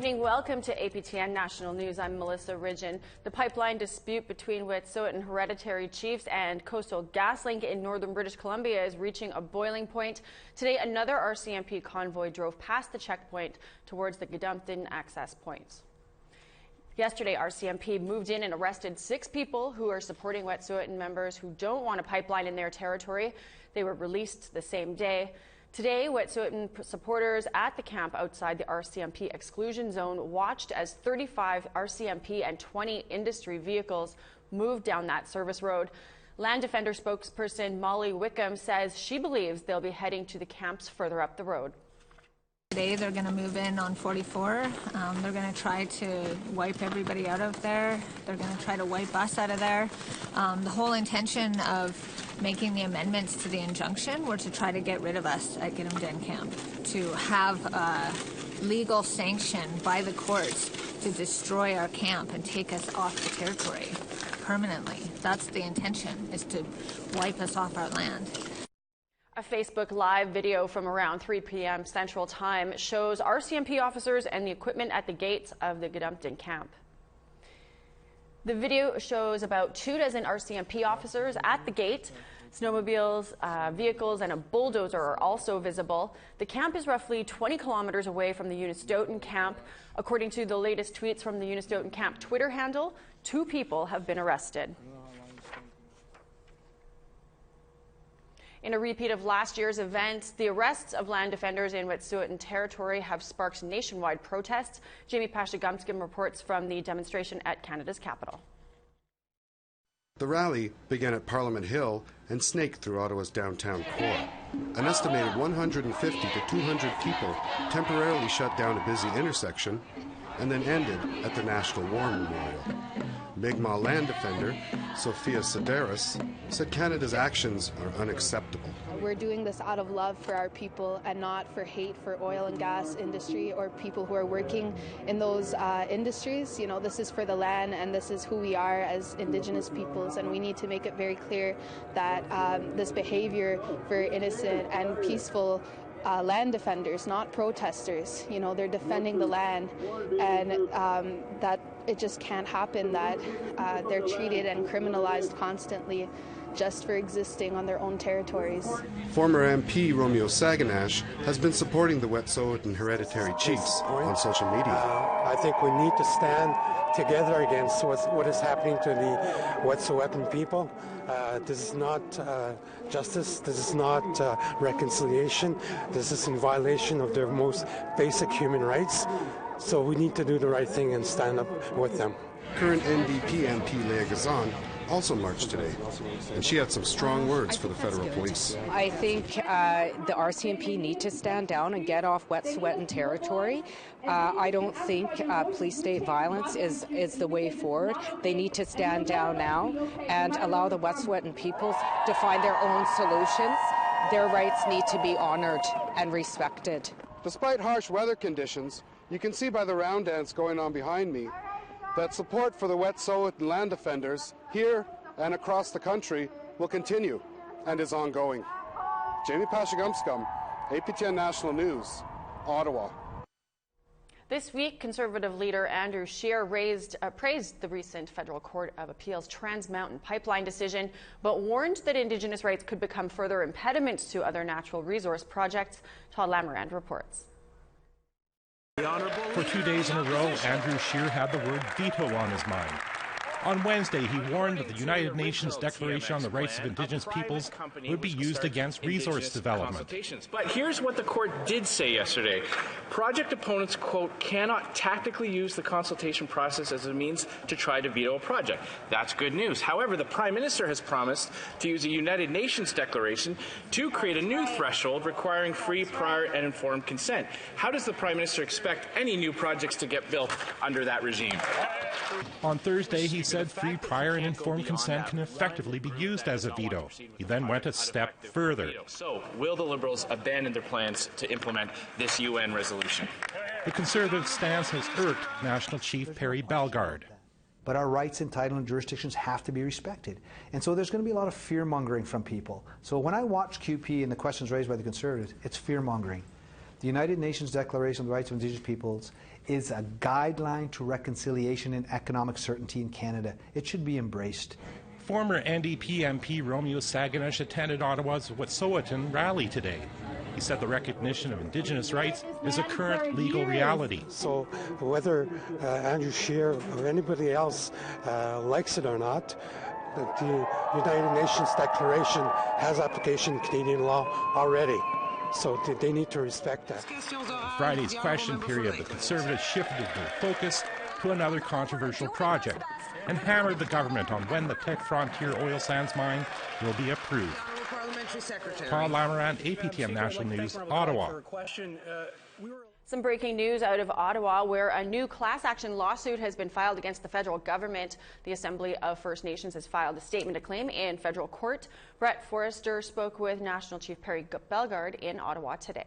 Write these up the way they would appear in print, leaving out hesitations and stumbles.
evening. Welcome to APTN National News. I'm Melissa RIDGEN. The pipeline dispute between Wet'suwet'en Hereditary Chiefs and Coastal GasLink in northern British Columbia is reaching a boiling point. Today, another RCMP convoy drove past the checkpoint towards the Gudumt'en access points. Yesterday, RCMP moved in and arrested 6 people who are supporting Wet'suwet'en members who don't want a pipeline in their territory. They were released the same day. Today, Wet'suwet'en supporters at the camp outside the RCMP exclusion zone watched as 35 RCMP and 20 industry vehicles moved down that service road. Land Defender spokesperson Molly Wickham says she believes they'll be heading to the camps further up the road. Today they're going to move in on 44. They're going to try to wipe everybody out of there. They're going to try to wipe us out of there. The whole intention of making the amendments to the injunction were to try to get rid of us at Gudumt'en Camp, to have a legal sanction by the courts to destroy our camp and take us off the territory permanently. That's the intention, is to wipe us off our land. A Facebook Live video from around 3 p.m. Central Time shows RCMP officers and the equipment at the gates of the Gudumt'en camp. The video shows about 24 RCMP officers at the gate. Snowmobiles, vehicles, and a bulldozer are also visible. The camp is roughly 20 kilometers away from the Unistoten camp. According to the latest tweets from the Unistoten camp Twitter handle, 2 people have been arrested. In a repeat of last year's event, the arrests of land defenders in Wet'suwet'en territory have sparked nationwide protests. Jamie Pashagumskim reports from the demonstration at Canada's capital. The rally began at Parliament Hill and snaked through Ottawa's downtown core. An estimated 150 to 200 people temporarily shut down a busy intersection and then ended at the National War Memorial. Mi'kmaq land defender Sophia Sedaris said Canada's actions are unacceptable. We're doing this out of love for our people and not for hate for oil and gas industry or people who are working in those industries. You know, this is for the land and this is who we are as Indigenous peoples, and we need to make it very clear that this behavior for innocent and peaceful land defenders, not protesters. You know, they're defending the land, and that it just can't happen that they're treated and criminalized constantly just for existing on their own territories. Former MP Romeo Saganash has been supporting the Wet'suwet'en Hereditary Chiefs on social media. I think we need to stand together against what is happening to the Wet'suwet'en people. This is not justice, this is not reconciliation, this is in violation of their most basic human rights. So we need to do the right thing and stand up with them. Current NDP MP Leah Gazan also marched today, and she had some strong words for the federal police. I think the RCMP need to stand down and get off Wet'suwet'en territory. I don't think police state violence is the way forward. They need to stand down now and allow the Wet'suwet'en peoples to find their own solutions. Their rights need to be honored and respected. Despite harsh weather conditions, you can see by the round dance going on behind me that support for the Wet'suwet'en land defenders here and across the country will continue and is ongoing. Jamie Pashagumskum, APTN National News, Ottawa. This week, Conservative leader Andrew Scheer praised the recent Federal Court of Appeals Trans Mountain Pipeline decision, but warned that Indigenous rights could become further impediments to other natural resource projects. Todd Lamarand reports. For 2 days in a row, Andrew Scheer had the word veto on his mind. On Wednesday, he warned that the United Nations Declaration on the Rights of Indigenous Peoples would be used against resource development. But here's what the court did say yesterday. Project opponents, quote, cannot tactically use the consultation process as a means to try to veto a project. That's good news. However, the Prime Minister has promised to use a United Nations declaration to create a new threshold requiring free, prior, and informed consent. How does the Prime Minister expect any new projects to get built under that regime? On Thursday, he said free, prior, and informed consent can effectively be used as a veto. He then went a step further. So, will the Liberals abandon their plans to implement this UN resolution? The Conservative stance has irked National Chief Perry Bellegarde. But our rights, entitlement, and jurisdictions have to be respected. And so there's going to be a lot of fear-mongering from people. So when I watch QP and the questions raised by the Conservatives, it's fear-mongering. The United Nations Declaration on the Rights of Indigenous Peoples is a guideline to reconciliation and economic certainty in Canada. It should be embraced. Former NDP MP Romeo Saganash attended Ottawa's Wet'suwet'en rally today. He said the recognition of Indigenous rights is a current legal reality. So whether Andrew Scheer or anybody else likes it or not, the United Nations Declaration has application in Canadian law already. So they need to respect that. Friday's question period, the Conservatives shifted their focus to another controversial project and hammered the government on when the Tech Frontier oil sands mine will be approved. Paul Lamarant, APTN National News, Ottawa. Some breaking news out of Ottawa, where a new class action lawsuit has been filed against the federal government. The Assembly of First Nations has filed a statement of claim in federal court. Brett Forrester spoke with National Chief Perry Bellegarde in Ottawa today.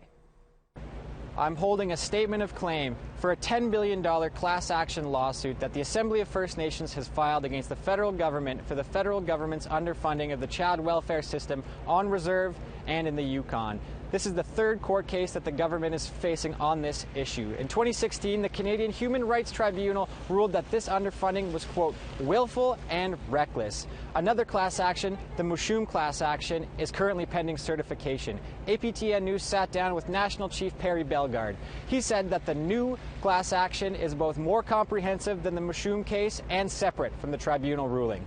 I'm holding a statement of claim for a $10 billion class action lawsuit that the Assembly of First Nations has filed against the federal government for the federal government's underfunding of the child welfare system on reserve and in the Yukon. This is the third court case that the government is facing on this issue. In 2016, the Canadian Human Rights Tribunal ruled that this underfunding was, quote, willful and reckless. Another class action, the Mushume class action, is currently pending certification. APTN News sat down with National Chief Perry Bellegarde. He said that the new class action is both more comprehensive than the Mushume case and separate from the tribunal ruling.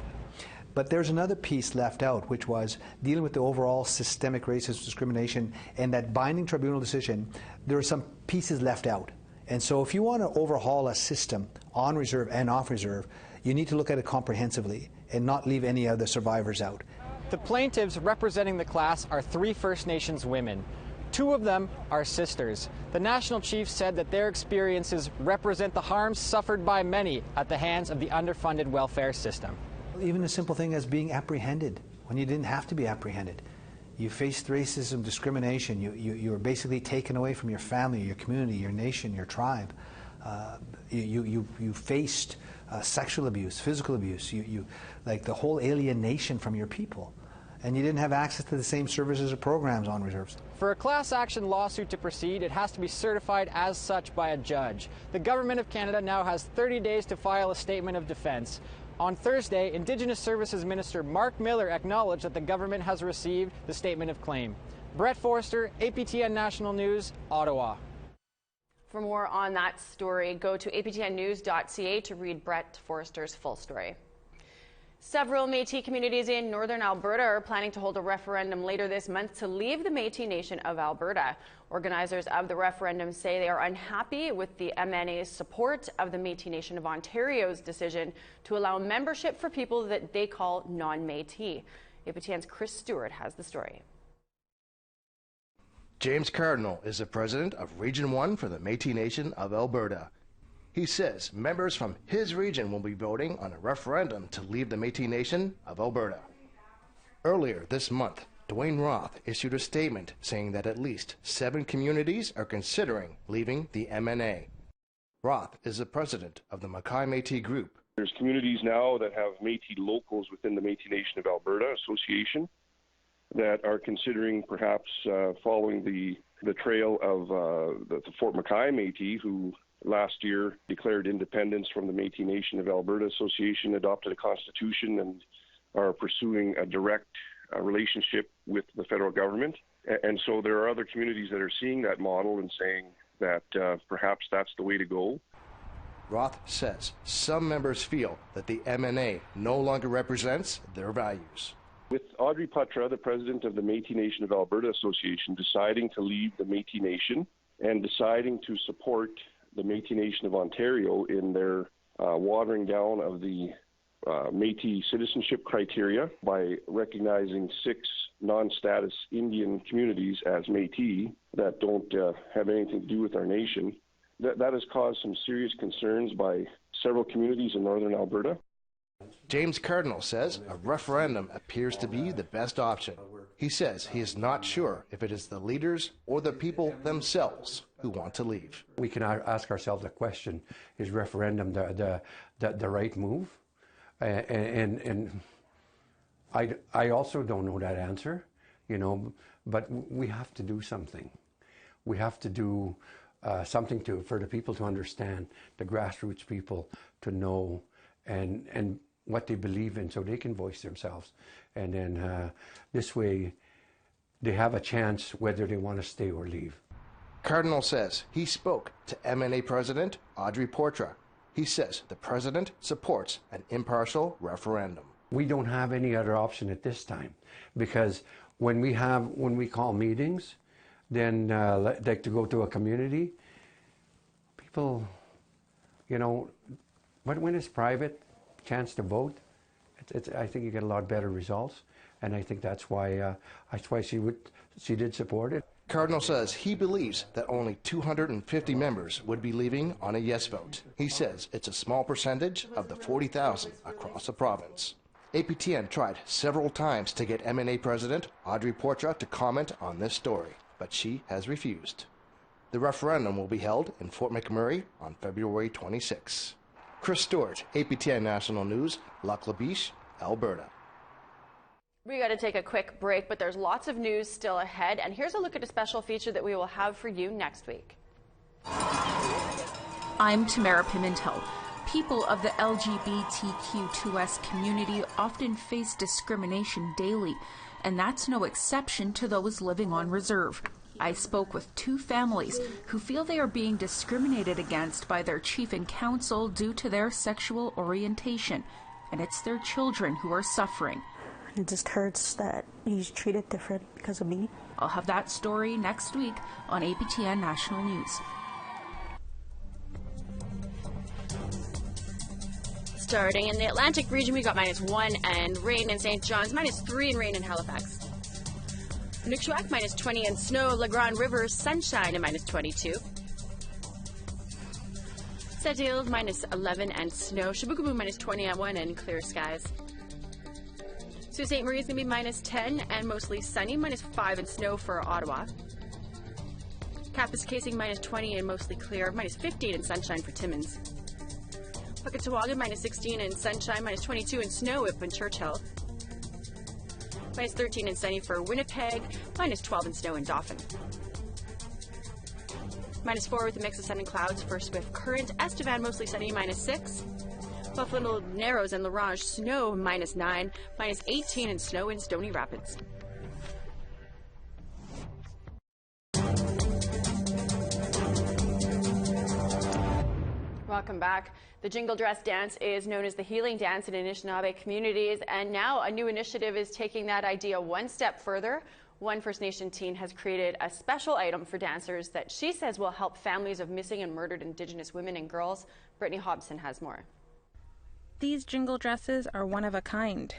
But there's another piece left out, which was dealing with the overall systemic racist discrimination and that binding tribunal decision. There are some pieces left out. And so if you want to overhaul a system on reserve and off reserve, you need to look at it comprehensively and not leave any of the survivors out. The plaintiffs representing the class are 3 First Nations women. 2 of them are sisters. The National Chief said that their experiences represent the harms suffered by many at the hands of the underfunded welfare system. Even a simple thing as being apprehended when you didn't have to be apprehended. You faced racism, discrimination. You were basically taken away from your family, your community, your nation, your tribe. You faced sexual abuse, physical abuse. Like the whole alienation from your people. And you didn't have access to the same services or programs on reserves. For a class action lawsuit to proceed, it has to be certified as such by a judge. The Government of Canada now has 30 days to file a statement of defense. On Thursday, Indigenous Services Minister Mark Miller acknowledged that the government has received the statement of claim. Brett Forrester, APTN National News, Ottawa. For more on that story, go to aptnnews.ca to read Brett Forrester's full story. Several Métis communities in northern Alberta are planning to hold a referendum later this month to leave the Métis Nation of Alberta. Organizers of the referendum say they are unhappy with the MNA's support of the Métis Nation of Ontario's decision to allow membership for people that they call non-Métis. APTN's Chris Stewart has the story. James Cardinal is the president of Region 1 for the Métis Nation of Alberta. He says members from his region will be voting on a referendum to leave the Métis Nation of Alberta. Earlier this month, Dwayne Roth issued a statement saying that at least 7 communities are considering leaving the MNA. Roth is the president of the Mackay Métis Group. There's communities now that have Métis locals within the Métis Nation of Alberta Association that are considering perhaps following the trail of the Fort Mackay Métis, who last year declared independence from the Métis Nation of Alberta Association, adopted a constitution, and are pursuing a direct relationship with the federal government. And so there are other communities that are seeing that model and saying that perhaps that's the way to go. Roth says some members feel that the MNA no longer represents their values. With Audrey Putra, the president of the Métis Nation of Alberta Association, deciding to leave the Métis Nation and deciding to support the Métis Nation of Ontario in their watering down of the Métis citizenship criteria by recognizing 6 non-status Indian communities as Métis that don't have anything to do with our nation, that has caused some serious concerns by several communities in northern Alberta. James Cardinal says a referendum appears to be the best option. He says he is not sure if it is the leaders or the people themselves who want to leave. We can ask ourselves a question: is referendum the right move? And I also don't know that answer, but we have to do something. we have to do something for the people to understand, the grassroots people to know and what they believe in so they can voice themselves. And then this way they have a chance whether they want to stay or leave. Cardinal says he spoke to MNA President Audrey Portra. He says the president supports an impartial referendum. We don't have any other option at this time, because when we call meetings, then like to go to a community, people, you know, when it's private, chance to vote, I think you get a lot better results, and I think that's why she did support it. Cardinal says he believes that only 250 members would be leaving on a yes vote. He says it's a small percentage of the 40,000 across the province. APTN tried several times to get MNA President Audrey Portra to comment on this story, but she has refused. The referendum will be held in Fort McMurray on February 26. Chris Stewart, APTN National News, Lac La Biche, Alberta. We got to take a quick break, but there's lots of news still ahead, and here's a look at a special feature that we will have for you next week. I'm Tamara Pimentel. People of the LGBTQ2S community often face discrimination daily, and that's no exception to those living on reserve. I spoke with two families who feel they are being discriminated against by their chief and council due to their sexual orientation, and it's their children who are suffering. It just hurts that he's treated different because of me. I'll have that story next week on APTN National News. Starting in the Atlantic region, we got -1 and rain in St. John's, -3 and rain in Halifax. Nukchuak, -20 and snow. La Grande River, sunshine and -22. Sept-Îles, -11 and snow. Chibougamau, -21 and clear skies. Sault Ste. Marie is going to be -10 and mostly sunny, -5 and snow for Ottawa. Kapuskasing, -20 and mostly clear, -15 and sunshine for Timmins. Puckatawaga, -16 and sunshine, -22 and snow up in Churchill. -13 and sunny for Winnipeg, -12 and snow in Dauphin. -4 with a mix of sun and clouds for Swift Current. Estevan, mostly sunny, -6. Buffalo Narrows and La Ronge, snow, -9, -18 and snow in Stony Rapids. Welcome back. The Jingle Dress Dance is known as the Healing Dance in Anishinaabe communities, and now a new initiative is taking that idea one step further. One First Nation teen has created a special item for dancers that she says will help families of missing and murdered Indigenous women and girls. Brittany Hobson has more. These jingle dresses are one of a kind.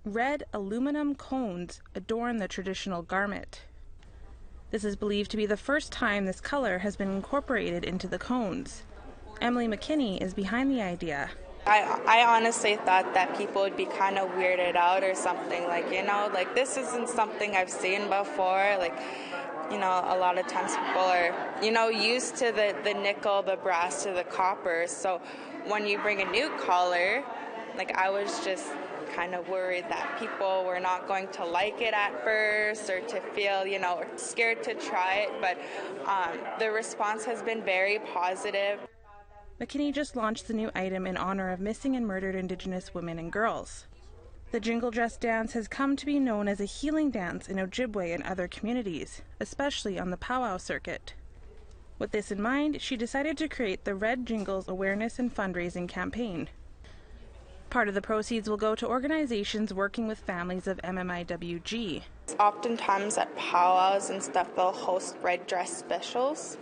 Red aluminum cones adorn the traditional garment. This is believed to be the first time this color has been incorporated into the cones. Emily McKinney is behind the idea. I honestly thought that people would be kind of weirded out or something, like, you know, like this isn't something I've seen before. Like, you know, a lot of times people are, you know, used to the nickel, the brass, to the copper. So when you bring a new color, like, I was just kind of worried that people were not going to like it at first or to feel, you know, scared to try it. But the response has been very positive. McKinney just launched the new item in honor of missing and murdered Indigenous women and girls. The jingle dress dance has come to be known as a healing dance in Ojibwe and other communities, especially on the powwow circuit. With this in mind, she decided to create the Red Jingles Awareness and Fundraising Campaign. Part of the proceeds will go to organizations working with families of MMIWG. Oftentimes at powwows and stuff, they'll host red dress specials.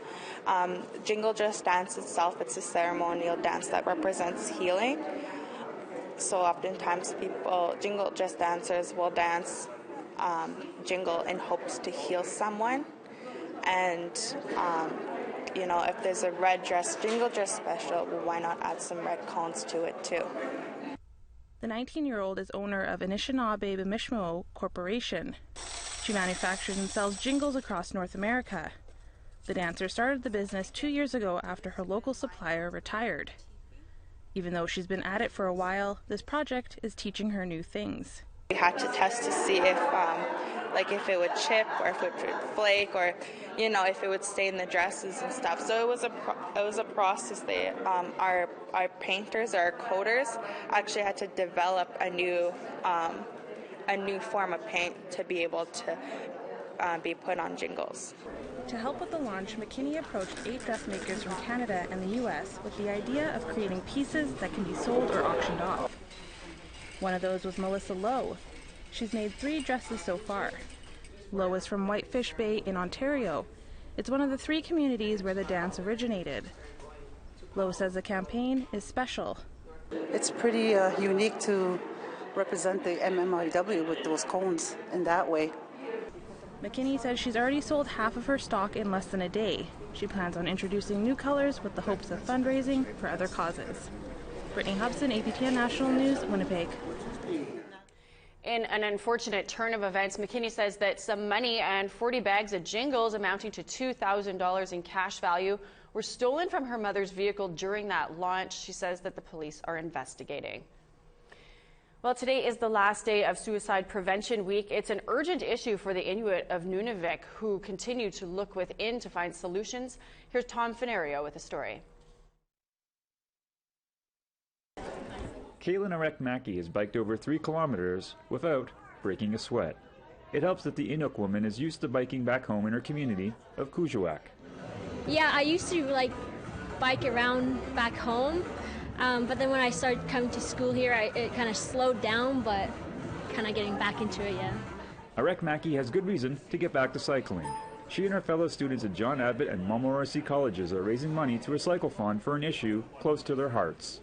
Jingle dress dance itself, it's a ceremonial dance that represents healing. So oftentimes jingle dress dancers will dance jingle in hopes to heal someone. And you know, if there's a red dress jingle dress special, well, why not add some red cones to it too? The 19-year-old is owner of Anishinaabe Bemishmo Corporation. She manufactures and sells jingles across North America. The dancer started the business 2 years ago after her local supplier retired. Even though she's been at it for a while, this project is teaching her new things. We had to test to see if if it would chip or if it would flake or if it would stay in the dresses and stuff. So it was a process. Our painters, our coaters, actually had to develop a new form of paint to be able to be put on jingles. To help with the launch, McKinney approached 8 dressmakers from Canada and the U.S. with the idea of creating pieces that can be sold or auctioned off. One of those was Melissa Lowe. She's made 3 dresses so far. Lowe is from Whitefish Bay in Ontario. It's one of the 3 communities where the dance originated. Lowe says the campaign is special. It's pretty unique to represent the MMIW with those cones in that way. McKinney says she's already sold half of her stock in less than a day. She plans on introducing new colors with the hopes of fundraising for other causes. Brittany Hobson, APTN National News, Winnipeg. In an unfortunate turn of events, McKinney says that some money and 40 bags of jingles amounting to $2,000 in cash value were stolen from her mother's vehicle during that launch. She says that the police are investigating. Well, today is the last day of Suicide Prevention Week. It's an urgent issue for the Inuit of Nunavik who continue to look within to find solutions. Here's Tom Fenario with a story. KATELYN ARREAK-MACKEY has biked over 3 kilometers without breaking a sweat. It helps that the Inuk woman is used to biking back home in her community of Kuujjuaq. Yeah, I used to bike around back home, but then when I started coming to school here, it kind of slowed down, but kind of getting back into it, yeah. ARREAK-MACKEY has good reason to get back to cycling. She and her fellow students at John Abbott and Montmorency colleges are raising money through a cycle fund for an issue close to their hearts: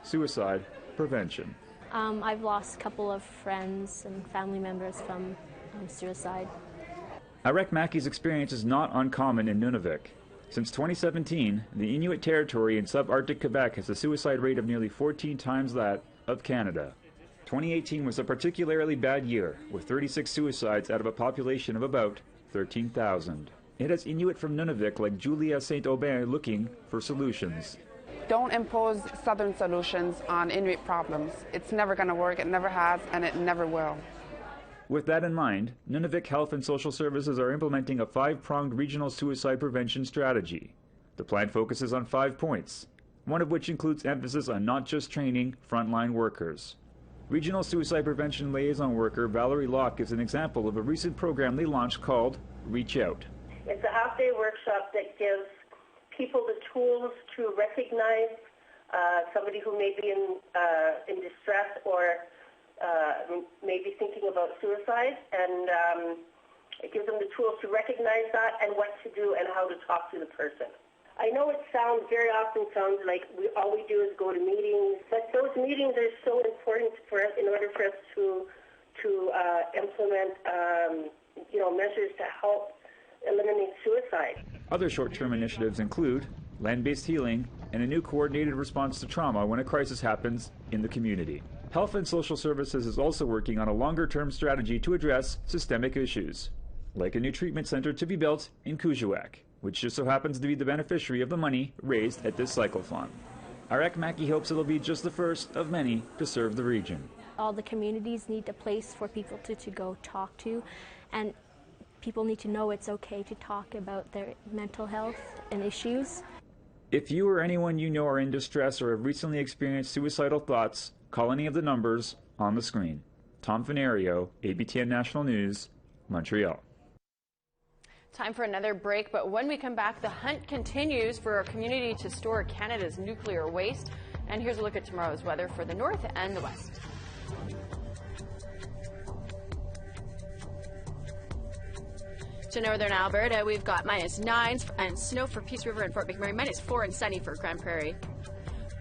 suicide prevention. I've lost a couple of friends and family members from suicide. ARREAK-MACKEY's experience is not uncommon in Nunavik. Since 2017, the Inuit territory in subarctic Quebec has a suicide rate of nearly 14 times that of Canada. 2018 was a particularly bad year, with 36 suicides out of a population of about 13,000. It has Inuit from Nunavik like Julia Saint-Aubin looking for solutions. Don't impose Southern solutions on Inuit problems. It's never going to work, it never has, and it never will. With that in mind, Nunavik Health and Social Services are implementing a 5-pronged regional suicide prevention strategy. The plan focuses on 5 points, one of which includes emphasis on not just training frontline workers. Regional Suicide Prevention Liaison Worker Valerie Locke is an example of a recent program they launched called Reach Out. It's a half-day workshop that gives people the tools to recognize somebody who may be in distress or maybe thinking about suicide, and it gives them the tools to recognize that and what to do and how to talk to the person. I know it very often sounds like all we do is go to meetings, but those meetings are so important for us in order for us to implement measures to help eliminate suicide. Other short-term initiatives include land-based healing and a new coordinated response to trauma when a crisis happens in the community. Health and Social Services is also working on a longer-term strategy to address systemic issues, like a new treatment center to be built in Kuujjuaq, which just so happens to be the beneficiary of the money raised at this cyclothon. ARREAK-MACKEY hopes it'll be just the first of many to serve the region. All the communities need a place for people to go talk to, and people need to know it's okay to talk about their mental health and issues. If you or anyone you know are in distress or have recently experienced suicidal thoughts, call any of the numbers on the screen. Tom Fenario, APTN National News, Montreal. Time for another break, but when we come back, the hunt continues for a community to store Canada's nuclear waste. And here's a look at tomorrow's weather for the north and the west. To northern Alberta, we've got -9 and snow for Peace River and Fort McMurray, -4 and sunny for Grand Prairie,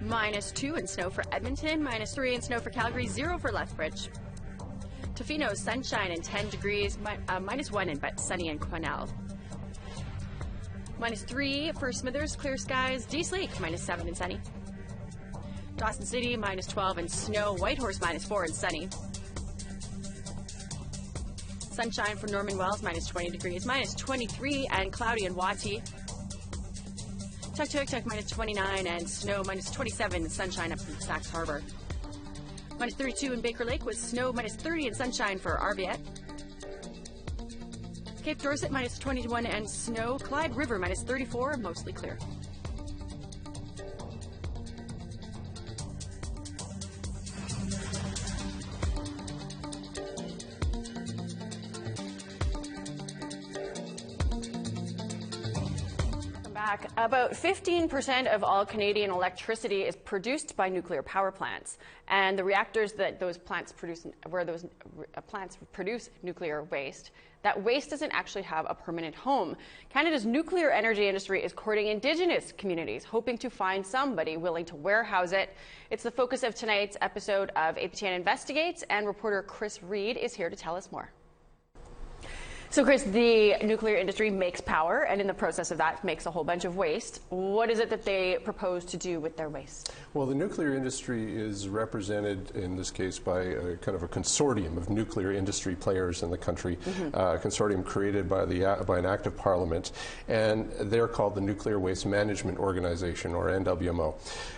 -2 and snow for Edmonton, -3 and snow for Calgary, 0 for Lethbridge. Tofino, sunshine and 10 degrees, -1 and sunny in Quesnel. -3 for Smithers, clear skies. Dease Lake, -7 and sunny. Dawson City, -12 and snow. Whitehorse, -4 and sunny. Sunshine for Norman Wells, -20 degrees, -23 and cloudy in Wati. Tuktoyaktuk, -29 and snow, -27 and sunshine up in Sax Harbor. Minus 32 in Baker Lake with snow. Minus 30 and sunshine for Arviat. Cape Dorset, minus 21 and snow. Clyde River, minus 34, mostly clear. About 15% of all Canadian electricity is produced by nuclear power plants, and the reactors that those plants produce, where those plants produce nuclear waste, that waste doesn't actually have a permanent home. Canada's nuclear energy industry is courting Indigenous communities, hoping to find somebody willing to warehouse it. It's the focus of tonight's episode of APTN Investigates, and reporter Chris Reed is here to tell us more. So, Chris, the nuclear industry makes power, and in the process of that makes a whole bunch of waste. What is it that they propose to do with their waste? Well, the nuclear industry is represented in this case by a kind of a consortium of nuclear industry players in the country, a consortium created by an act of Parliament, and they're called the Nuclear Waste Management Organization, or NWMO.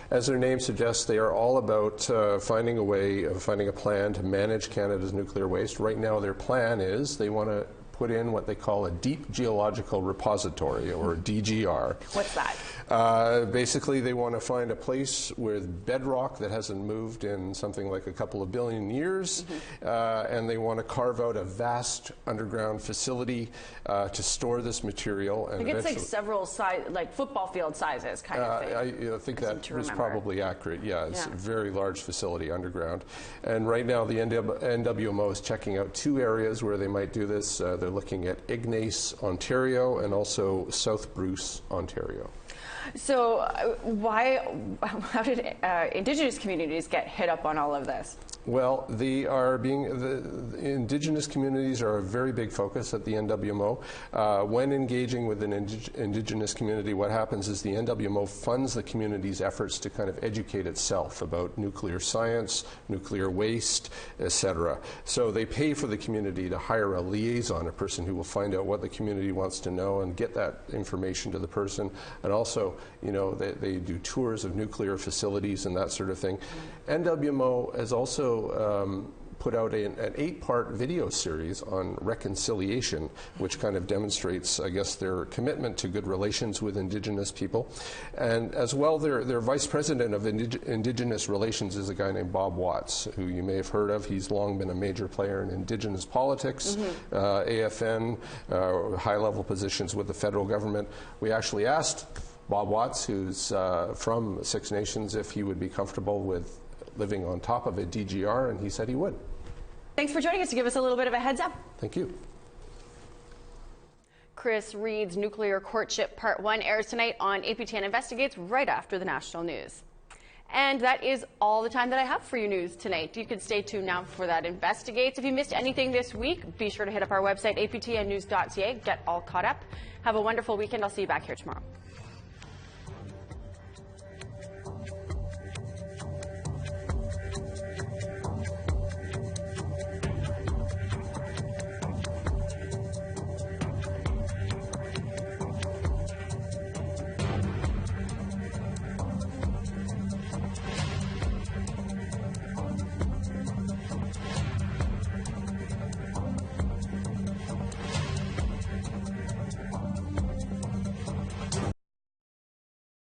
As their name suggests, they are all about finding a plan to manage Canada's nuclear waste. Right now, their plan is they want to put in what they call a deep geological repository, or DGR. What's that? Basically, they want to find a place with bedrock that hasn't moved in something like a couple of billion years, and they want to carve out a vast underground facility to store this material. And it's like several like football field sizes, kind of thing. I think that is probably accurate. Yeah, it's a very large facility underground. And right now, the NWMO is checking out two areas where they might do this. They're looking at Ignace, Ontario, and also South Bruce, Ontario. So how did Indigenous communities get hit up on all of this? Well, the Indigenous communities are a very big focus at the NWMO. When engaging with an Indigenous community, what happens is the NWMO funds the community's efforts to kind of educate itself about nuclear science, nuclear waste, etc. So they pay for the community to hire a liaison, a person who will find out what the community wants to know and get that information to the person. And also, they do tours of nuclear facilities and that sort of thing. NWMO has also put out an 8-part video series on reconciliation, which kind of demonstrates, I guess, their commitment to good relations with Indigenous people. And as well, their vice president of Indigenous relations is a guy named Bob Watts, who you may have heard of. He's long been a major player in Indigenous politics, AFN, high-level positions with the federal government. We actually asked Bob Watts, who's from Six Nations, if he would be comfortable with living on top of a DGR, and he said he would. Thanks for joining us to give us a little bit of a heads up. Thank you. Chris Reed's Nuclear Courtship Part 1 airs tonight on APTN Investigates right after the national news. And that is all the time that I have for your news tonight. You can stay tuned now for that Investigates. If you missed anything this week, be sure to hit up our website, aptnnews.ca, get all caught up. Have a wonderful weekend. I'll see you back here tomorrow.